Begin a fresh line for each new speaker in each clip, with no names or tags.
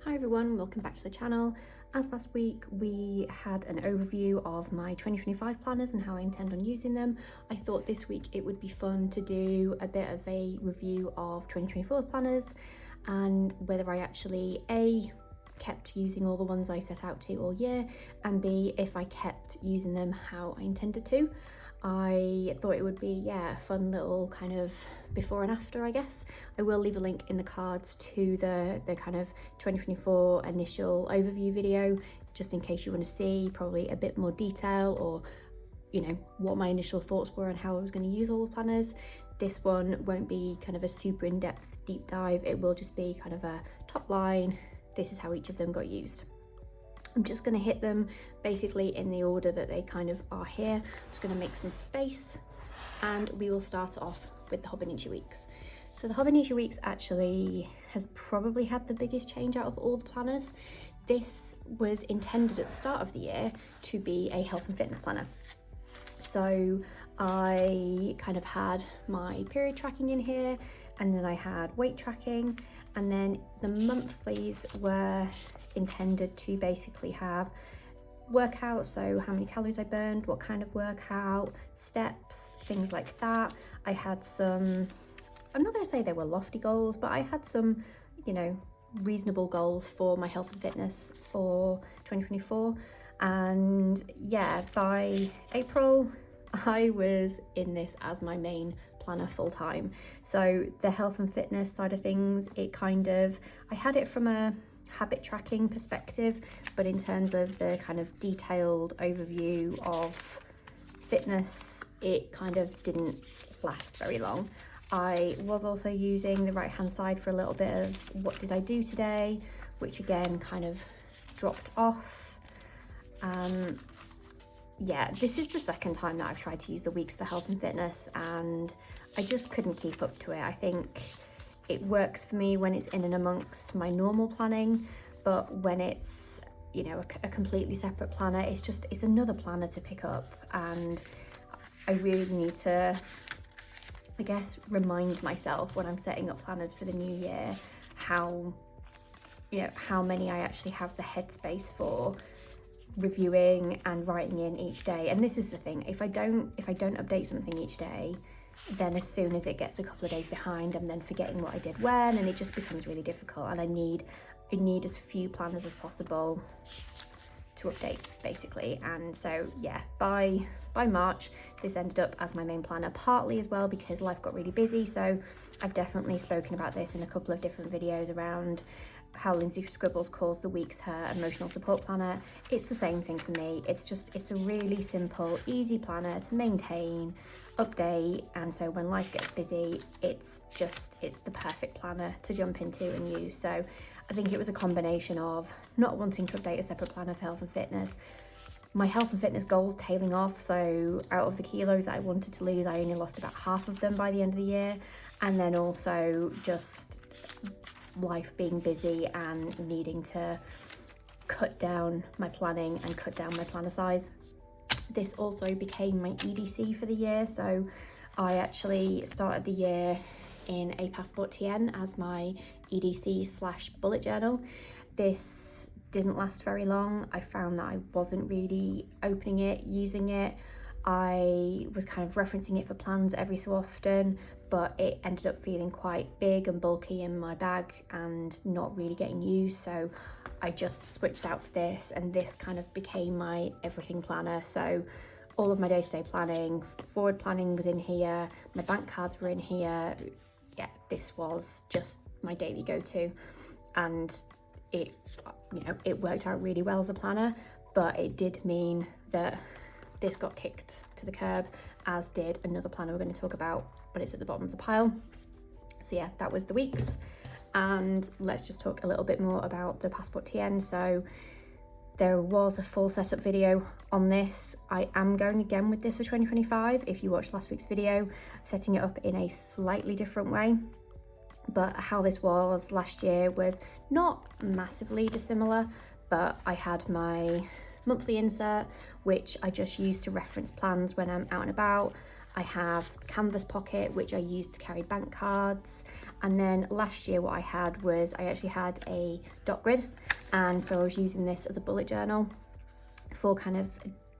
Hi everyone, welcome back to the channel. As last week we had an overview of my 2025 planners and how I intend on using them, I thought this week it would be fun to do a bit of a review of 2024 planners and whether I actually A, kept using all the ones I set out to all year, and B, if I kept using them how I intended to. I thought it would be a fun little kind of before and after, I guess. I will leave a link in the cards to the kind of 2024 initial overview video, just in case you want to see probably a bit more detail or, you know, what my initial thoughts were and how I was going to use all the planners. This one won't be kind of a super in-depth deep dive. It will just be kind of a top line. This is how each of them got used. I'm just going to hit them basically in the order that they kind of are here. I'm just going to make some space and we will start off with the Hobonichi weeks. So the Hobonichi weeks actually has probably had the biggest change out of all the planners. This was intended at the start of the year to be a health and fitness planner. So I kind of had my period tracking in here, and then I had weight tracking, and then the monthlies were intended to basically have workouts, so how many calories I burned, what kind of workout, steps, things like that. I had some, I'm not going to say they were lofty goals, but I had some, you know, reasonable goals for my health and fitness for 2024. And yeah, by April I was in this as my main planner full time. So the health and fitness side of things, it kind of, I had it from a habit tracking perspective, but in terms of the kind of detailed overview of fitness, it kind of didn't last very long. I was also using the right hand side for a little bit of what did I do today, which again kind of dropped off. Yeah, this is the second time that I've tried to use the weeks for health and fitness and I just couldn't keep up to it. I think it works for me when it's in and amongst my normal planning, but when it's, you know, a completely separate planner, it's another planner to pick up, and I really need to, I guess, remind myself when I'm setting up planners for the new year how, you know, how many I actually have the headspace for reviewing and writing in each day. And this is the thing, if I don't update something each day, then as soon as it gets a couple of days behind, I'm then forgetting what I did when, and it just becomes really difficult. And I need as few planners as possible to update, basically. And so yeah, by March this ended up as my main planner, partly as well because life got really busy. So I've definitely spoken about this in a couple of different videos around how Lindsay Scribbles calls the weeks her emotional support planner. It's the same thing for me. It's a really simple, easy planner to maintain, update, and so when life gets busy, it's the perfect planner to jump into and use. So I think it was a combination of not wanting to update a separate planner for health and fitness, my health and fitness goals tailing off, so out of the kilos that I wanted to lose, I only lost about half of them by the end of the year, and then also just life being busy and needing to cut down my planning and cut down my planner size. This also became my EDC for the year, so I actually started the year in a Passport TN as my EDC/bullet journal. This didn't last very long. I found that I wasn't really opening it, using it. I was kind of referencing it for plans every so often, but it ended up feeling quite big and bulky in my bag and not really getting used. So I just switched out for this, and this kind of became my everything planner. So all of my day-to-day planning, forward planning was in here, my bank cards were in here. Yeah, this was just my daily go-to, and it, you know, it worked out really well as a planner, but it did mean that this got kicked to the curb, as did another planner we're going to talk about, but it's at the bottom of the pile. So yeah, that was the weeks, and let's just talk a little bit more about the Passport TN. So there was a full setup video on this. I am going again with this for 2025. If you watched last week's video, setting it up in a slightly different way, but how this was last year was not massively dissimilar. But I had my monthly insert, which I just use to reference plans when I'm out and about. I have canvas pocket, which I use to carry bank cards. And then last year what I had was, I actually had a dot grid, and so I was using this as a bullet journal for kind of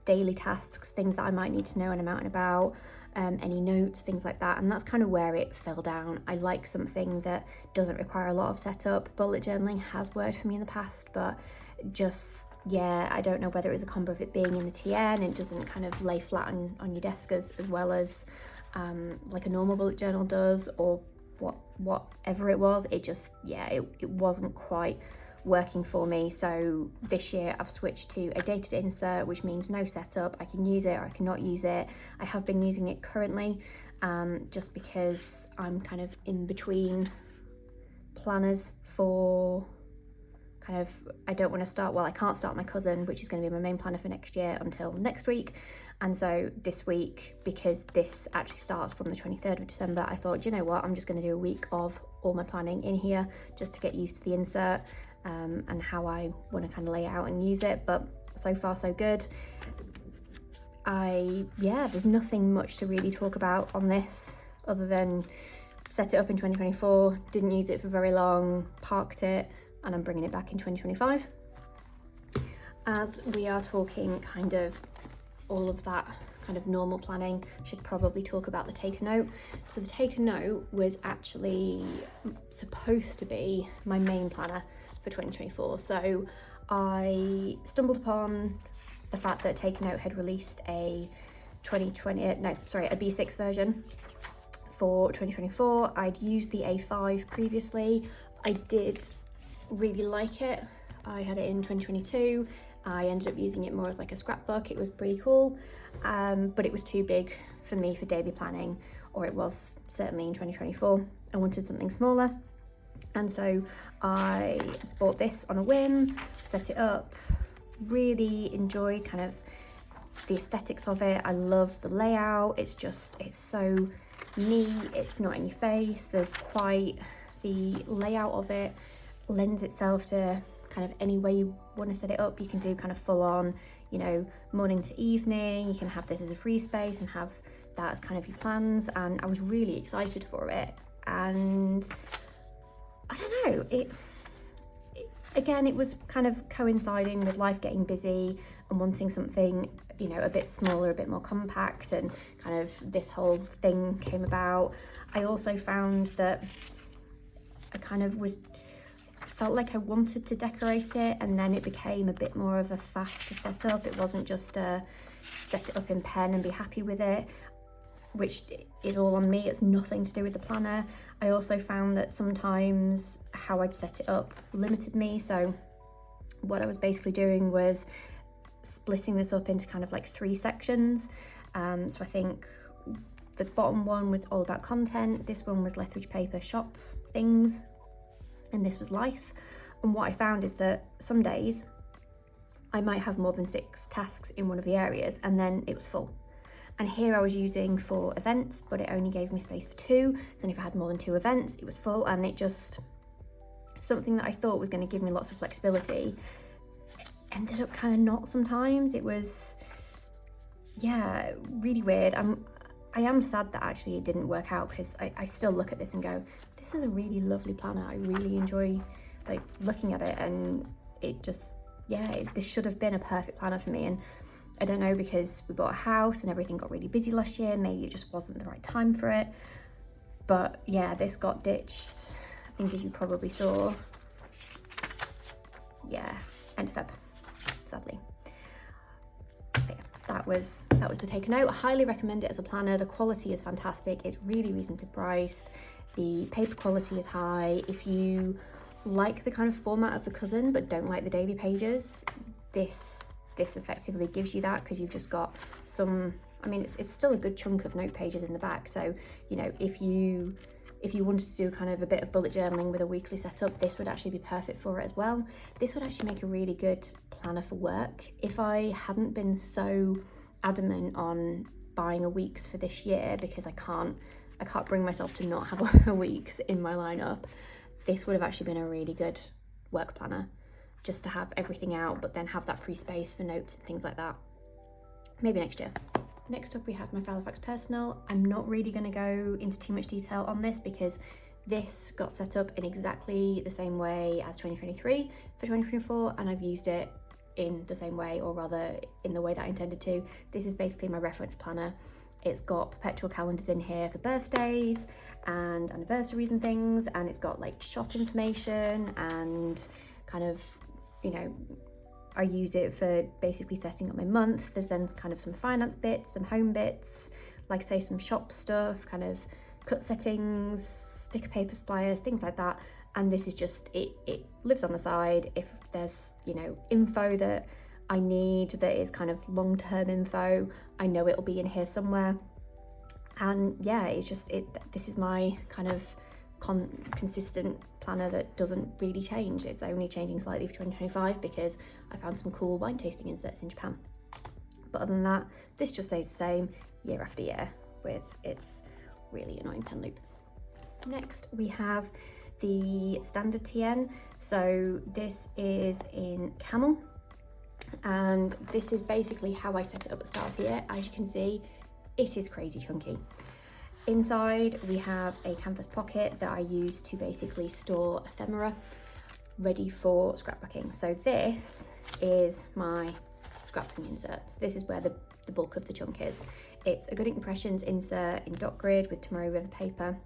daily tasks, things that I might need to know when I'm out and about, any notes, things like that. And that's kind of where it fell down. I like something that doesn't require a lot of setup. Bullet journaling has worked for me in the past, but just, yeah, I don't know whether it was a combo of it being in the TN and it doesn't kind of lay flat on your desk as well as like a normal bullet journal does, or whatever it was. It just, yeah, it wasn't quite working for me. So this year I've switched to a dated insert, which means no setup. I can use it or I cannot use it. I have been using it currently just because I'm kind of in between planners for kind of, I don't want to start, well, I can't start my cousin, which is going to be my main planner for next year, until next week. And so this week, because this actually starts from the 23rd of December, I thought, you know what, I'm just going to do a week of all my planning in here just to get used to the insert and how I want to kind of lay it out and use it. But so far so good. There's nothing much to really talk about on this other than set it up in 2024, didn't use it for very long, parked it, and I'm bringing it back in 2025. As we are talking kind of all of that kind of normal planning, should probably talk about the take a note. So the take a note was actually supposed to be my main planner for 2024. So I stumbled upon the fact that Take a Note had released a a B6 version for 2024. I'd used the A5 previously. I did really like it. I had it in 2022. I ended up using it more as like a scrapbook. It was pretty cool, but it was too big for me for daily planning, or it was certainly in 2024. I wanted something smaller. And so I bought this on a whim, set it up, really enjoyed kind of the aesthetics of it. I love the layout. It's so neat. It's not in your face. There's quite, the layout of it lends itself to kind of any way you want to set it up. You can do kind of full on, you know, morning to evening. You can have this as a free space and have that as kind of your plans. And I was really excited for it. And I don't know, it was kind of coinciding with life getting busy and wanting something, you know, a bit smaller, a bit more compact, and kind of this whole thing came about. I also found that I kind of felt like I wanted to decorate it, and then it became a bit more of a faff to set up. It wasn't just a set it up in pen and be happy with it, which is all on me. It's nothing to do with the planner. I also found that sometimes how I'd set it up limited me. So what I was basically doing was splitting this up into kind of like 3 sections. So I think the bottom one was all about content. This one was Lethbridge paper shop things. And this was life. And what I found is that some days I might have more than 6 tasks in one of the areas, and then it was full. And here I was using for events, but it only gave me space for 2. So if I had more than 2 events, it was full. And it just, something that I thought was going to give me lots of flexibility ended up kind of not sometimes. It was, yeah, really weird. I am sad that actually it didn't work out, because I still look at this and go, this is a really lovely planner. I really enjoy like looking at it, and it just, this should have been a perfect planner for me. And I don't know, because we bought a house and everything got really busy last year, maybe it just wasn't the right time for it. But yeah, this got ditched, I think, as you probably saw. Yeah, end of Feb, sadly. So yeah, that was the Take a Note. I highly recommend it as a planner. The quality is fantastic. It's really reasonably priced. The paper quality is high. If you like the kind of format of the cousin but don't like the daily pages, this effectively gives you that, because you've just got some, I mean, it's still a good chunk of note pages in the back. So, you know, if you wanted to do kind of a bit of bullet journaling with a weekly setup, this would actually be perfect for it as well. This would actually make a really good planner for work. If I hadn't been so adamant on buying a week's for this year, because I can't bring myself to not have a week's in my lineup, this would have actually been a really good work planner, just to have everything out, but then have that free space for notes and things like that. Maybe next year. Next up we have my Filofax Personal. I'm not really going to go into too much detail on this because this got set up in exactly the same way as 2023 for 2024, and I've used it in the same way, or rather in the way that I intended to. This is basically my reference planner. It's got perpetual calendars in here for birthdays and anniversaries and things, and it's got like shop information and kind of, you know, I use it for basically setting up my month. There's then kind of some finance bits, some home bits, like say some shop stuff, kind of cut settings, sticker paper suppliers, things like that. And this is just, it lives on the side. If there's, you know, info that I need that is kind of long-term info, I know it'll be in here somewhere. And yeah, it's just, this is my kind of consistent planner that doesn't really change. It's only changing slightly for 2025 because I found some cool wine tasting inserts in Japan. But other than that, this just stays the same year after year with its really annoying pen loop. Next we have the standard TN. So this is in camel, and this is basically how I set it up at the start of the year. As you can see, it is crazy chunky. Inside we have a canvas pocket that I use to basically store ephemera ready for scrapbooking. So this is my scrapbooking inserts. This is where the bulk of the chunk is. It's a Good Impressions insert in dot grid with Tomorrow River paper,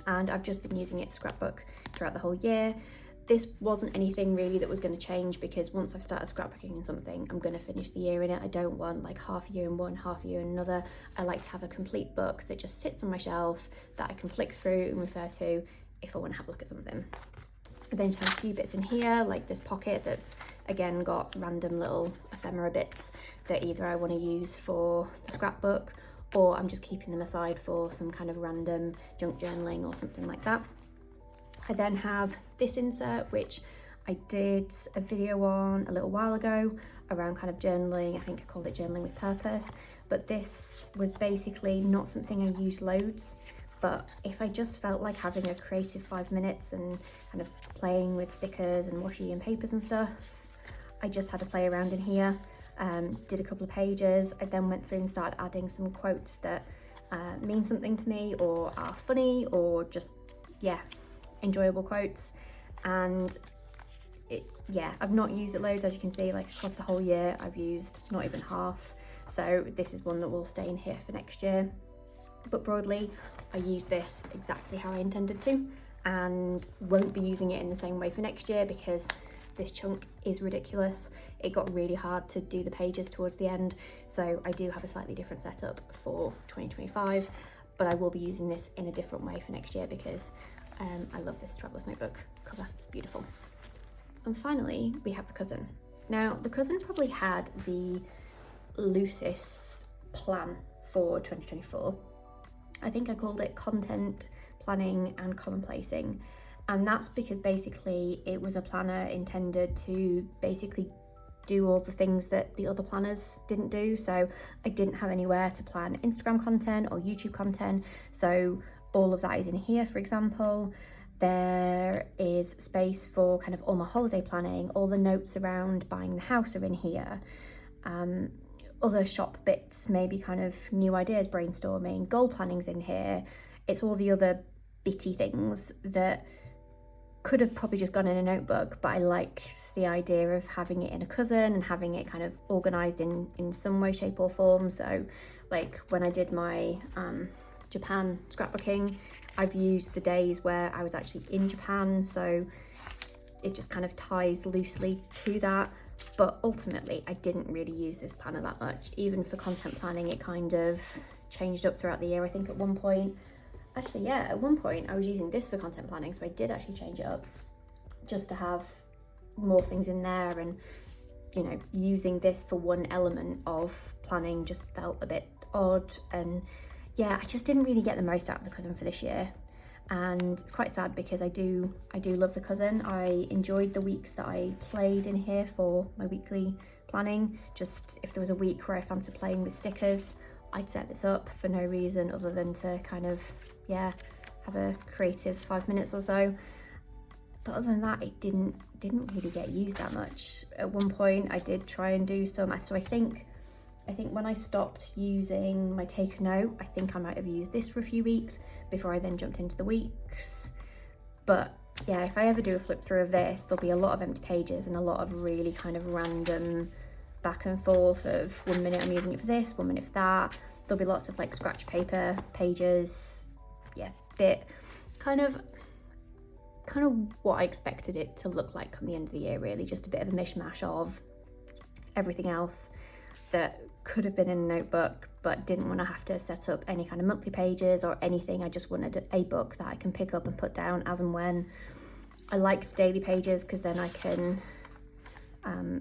and I've just been using it to scrapbook throughout the whole year. This wasn't anything really that was going to change because once I've started scrapbooking in something, I'm going to finish the year in it. I don't want like half a year in one, half a year in another. I like to have a complete book that just sits on my shelf that I can flick through and refer to if I want to have a look at something. I then just have a few bits in here, like this pocket that's again got random little ephemera bits that either I want to use for the scrapbook or I'm just keeping them aside for some kind of random junk journaling or something like that. I then have this insert, which I did a video on a little while ago around kind of journaling. I think I called it journaling with purpose, but this was basically not something I use loads, but if I just felt like having a creative 5 minutes and kind of playing with stickers and washi and papers and stuff, I just had to play around in here. Did a couple of pages. I then went through and started adding some quotes that mean something to me or are funny or just, yeah, enjoyable quotes. And I've not used it loads, as you can see, like across the whole year I've used not even half, so this is one that will stay in here for next year. But broadly I use this exactly how I intended to and won't be using it in the same way for next year because this chunk is ridiculous. It got really hard to do the pages towards the end, so I do have a slightly different setup for 2025, but I will be using this in a different way for next year because I love this traveller's notebook cover, it's beautiful. And finally we have the cousin. Now the cousin probably had the loosest plan for 2024. I think I called it content planning and commonplacing, and that's because basically it was a planner intended to basically do all the things that the other planners didn't do. So I didn't have anywhere to plan Instagram content or YouTube content, so all of that is in here. For example, there is space for kind of all my holiday planning, all the notes around buying the house are in here, other shop bits, maybe kind of new ideas brainstorming, goal planning's in here. It's all the other bitty things that could have probably just gone in a notebook, but I liked the idea of having it in a cousin and having it kind of organised in some way, shape or form. So like when I did my Japan scrapbooking, I've used the days where I was actually in Japan, so it just kind of ties loosely to that. But ultimately I didn't really use this planner that much. Even for content planning, it kind of changed up throughout the year. I think at one point, actually yeah, at one point I was using this for content planning, so I did actually change it up just to have more things in there, and you know, using this for one element of planning just felt a bit odd. And yeah, I just didn't really get the most out of the cousin for this year, and it's quite sad because I do love the cousin. I enjoyed the weeks that I played in here for my weekly planning. Just if there was a week where I fancied playing with stickers, I'd set this up for no reason other than to kind of, yeah, have a creative 5 minutes or so. But other than that, it didn't really get used that much. At one point I did try and do some, so I think I think when I stopped using my take a note, I think I might have used this for a few weeks before I then jumped into the weeks. But yeah, if I ever do a flip through of this, there'll be a lot of empty pages and a lot of really kind of random back and forth of 1 minute I'm using it for this, 1 minute for that. There'll be lots of like scratch paper pages. Yeah, bit kind of what I expected it to look like come the end of the year, really. Just a bit of a mishmash of everything else that could have been in a notebook, but didn't want to have to set up any kind of monthly pages or anything. I just wanted a book that I can pick up and put down as and when. I like the daily pages because then I can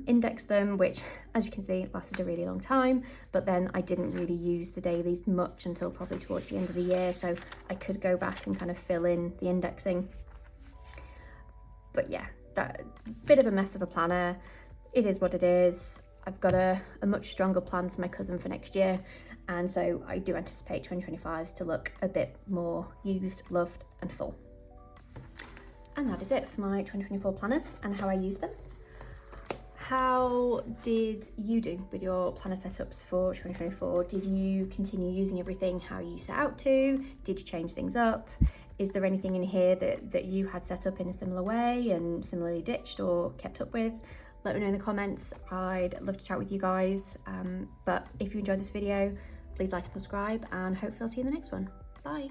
index them, which, as you can see, lasted a really long time, but then I didn't really use the dailies much until probably towards the end of the year, so I could go back and kind of fill in the indexing. But yeah, that bit of a mess of a planner. It is what it is. I've got a much stronger plan for my cousin for next year, and so I do anticipate 2025 to look a bit more used, loved and full. And that is it for my 2024 planners and how I use them. How did you do with your planner setups for 2024? Did you continue using everything how you set out to? Did you change things up? Is there anything in here that you had set up in a similar way and similarly ditched or kept up with? Let me know in the comments. I'd love to chat with you guys. But if you enjoyed this video, please like and subscribe, and hopefully I'll see you in the next one. Bye.